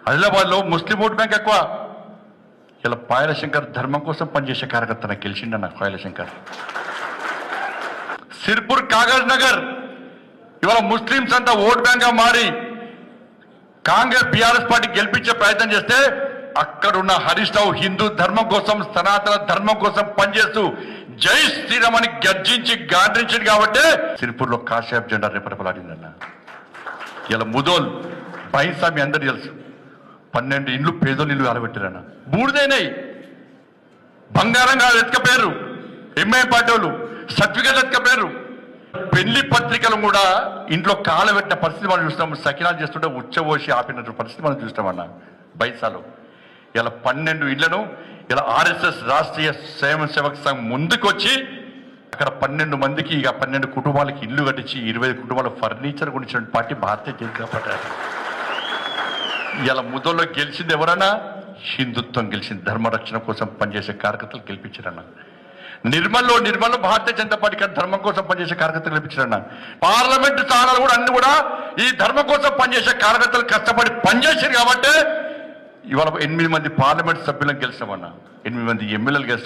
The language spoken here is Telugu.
ఆదిలాబాద్లో ముస్లిం ఓట్ బ్యాంక్ ఎక్కువ. ఇలా పాయల శంకర్ ధర్మం కోసం పనిచేసే కార్యకర్త నాకు గెలిచిండన్న పాయల శంకర్. సిర్పూర్ కాగజ్ నగర్ ఇవాళ ముస్లింస్ అంతా ఓట్ బ్యాంక్ గా మారి కాంగ్రెస్ బీఆర్ఎస్ పార్టీ గెలిపించే ప్రయత్నం చేస్తే అక్కడున్న హరీష్ రావు హిందూ ధర్మం కోసం సనాతన ధర్మం కోసం పనిచేస్తూ జై శ్రీరామ్ అని గర్జించి గాండ్రించింది కాబట్టి సిరిపూర్లో కాశ్యాప్ జెండా రేపరపలాడిందన్న. ఇలా ముదోల్ బైసామి అందరు తెలుసు, 12 ఇండ్లు పేదోళ్ళు ఇల్లు ఆలబెట్టారన్న. బూడిదైనాయి, బంగారంగా ఎత్తుకపోయారు. ఎంఐ పార్టీ వాళ్ళు సర్టిఫికెట్లు ఎత్తుకపోయారు. పెళ్లి పత్రికలు కూడా ఇంట్లో కాలబెట్టిన పరిస్థితి మనం చూస్తాం. సకినాలు చేస్తుంటే ఉచ్చబోసి ఆపినటువంటి పరిస్థితి మనం చూస్తామన్న బైసాలో. ఇలా 12 ఇళ్లను ఇలా ఆర్ఎస్ఎస్ రాష్ట్రీయ స్వయం సేవక సంఘం ముందుకు వచ్చి అక్కడ 12 మందికి ఇక 12 కుటుంబాలకి ఇల్లు కట్టించి 20 కుటుంబాల ఫర్నిచర్ గురించిన పార్టీ భారతీయ జనతా పార్టీ. ఇలా ముద్దలో గెలిచింది ఎవరన్నా? హిందుత్వం గెలిచింది. ధర్మరక్షణ కోసం పనిచేసే కార్యకర్తలు గెలిపించారన్న. నిర్మల్లో భారతీయ జనతా పార్టీ ధర్మం కోసం పనిచేసే కార్యకర్తలు గెలిపించారన్న. పార్లమెంట్ స్థానాలు కూడా అన్ని కూడా ఈ ధర్మం కోసం పనిచేసే కార్యకర్తలు కష్టపడి పనిచేశారు కాబట్టి ఇవాళ 8 మంది పార్లమెంట్ సభ్యులను గెలిచామన్నా, 8 మంది ఎమ్మెల్యేలు గెలిచాం.